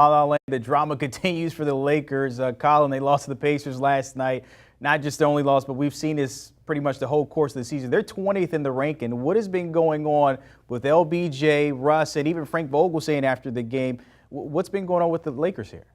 La La Land. The drama continues for the Lakers. Colin, they lost to the Pacers last night. Not just the only loss, but we've seen this pretty much the whole course of the season. They're 20th in the ranking. What has been going on with LBJ, Russ, and even Frank Vogel saying after the game? What's been going on with the Lakers here?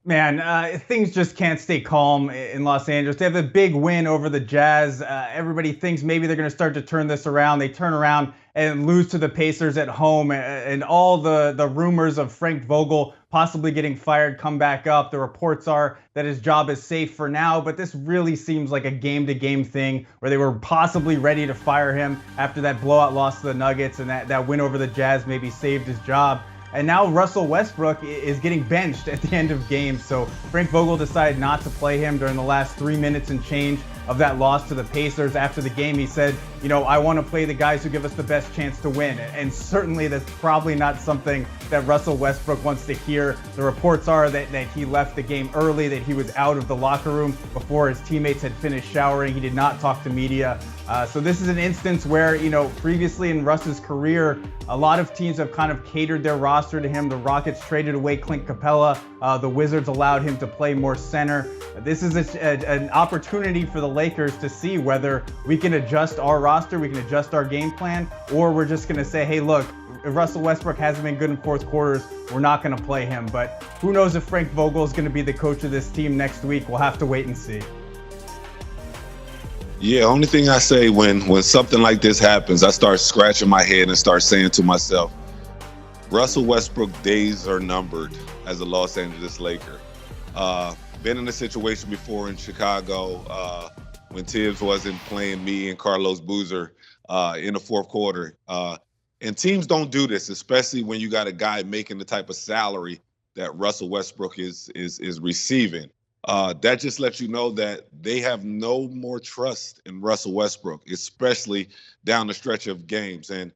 Man, things just can't stay calm in Los Angeles. They have a big win over the Jazz. Everybody thinks maybe they're going to start to turn this around. They turn around and lose to the Pacers at home, and all the rumors of Frank Vogel possibly getting fired come back up. The reports are that his job is safe for now, but this really seems like a game-to-game thing where they were possibly ready to fire him after that blowout loss to the Nuggets, and that win over the Jazz maybe saved his job. And now Russell Westbrook is getting benched at the end of games. So Frank Vogel decided not to play him during the last 3 minutes and change of that loss to the Pacers. After the game, he said, I want to play the guys who give us the best chance to win. And certainly that's probably not something that Russell Westbrook wants to hear. The reports are that he left the game early, that he was out of the locker room before his teammates had finished showering. He did not talk to media. So this is an instance where, previously in Russ's career, a lot of teams have kind of catered their roster to him. The Rockets traded away Clint Capella. The Wizards allowed him to play more center. This is an opportunity for the Lakers to see whether we can adjust our roster, we can adjust our game plan, or we're just going to say, hey, look, if Russell Westbrook hasn't been good in fourth quarters, we're not going to play him. But who knows if Frank Vogel is going to be the coach of this team next week? We'll have to wait and see. Yeah, only thing I say when something like this happens, I start scratching my head and start saying to myself, Russell Westbrook days are numbered as a Los Angeles Laker. Been in a situation before in Chicago when Tibbs wasn't playing me and Carlos Boozer in the fourth quarter. And teams don't do this, especially when you got a guy making the type of salary that Russell Westbrook is receiving. That just lets you know that they have no more trust in Russell Westbrook, especially down the stretch of games. And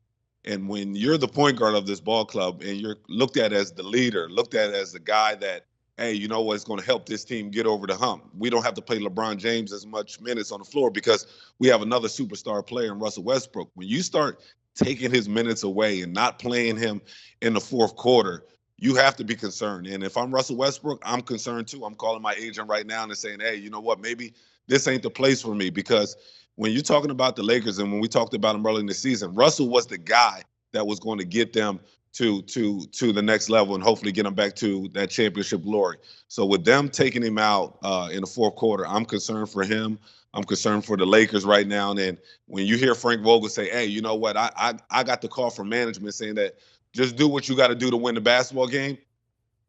when you're the point guard of this ball club and you're looked at as the leader, looked at as the guy that, hey, you know what's going to help this team get over the hump. We don't have to play LeBron James as much minutes on the floor because we have another superstar player in Russell Westbrook. When you start taking his minutes away and not playing him in the fourth quarter, you have to be concerned. And if I'm Russell Westbrook, I'm concerned too. I'm calling my agent right now and saying, hey, you know what, maybe this ain't the place for me. Because when you're talking about the Lakers and when we talked about them early in the season, Russell was the guy that was going to get them to the next level and hopefully get them back to that championship glory. So with them taking him out in the fourth quarter, I'm concerned for him. I'm concerned for the Lakers right now. And when you hear Frank Vogel say, hey, you know what, I got the call from management saying that just do what you got to do to win the basketball game.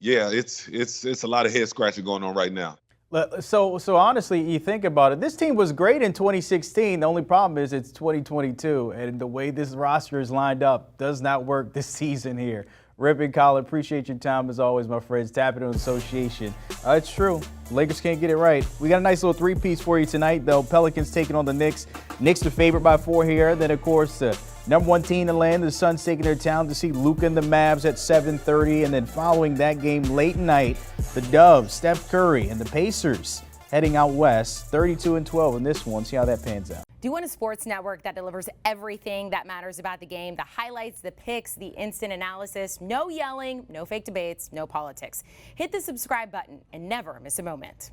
Yeah, it's a lot of head scratching going on right now. So honestly, you think about it, this team was great in 2016. The only problem is it's 2022, and the way this roster is lined up does not work this season here. Rip and Colin, appreciate your time as always, my friends. Tap it on Association. It's true. Lakers can't get it right. We got a nice little three-piece for you tonight, though. Pelicans taking on the Knicks. Knicks the favorite by 4 here. Then, of course, number 1 team in the land, the Suns taking their town to see Luka and the Mavs at 7:30. And then following that game late night, the Dubs, Steph Curry, and the Pacers heading out west, 32-12 in this one. See how that pans out. Do you want a sports network that delivers everything that matters about the game? The highlights, the picks, the instant analysis, no yelling, no fake debates, no politics. Hit the subscribe button and never miss a moment.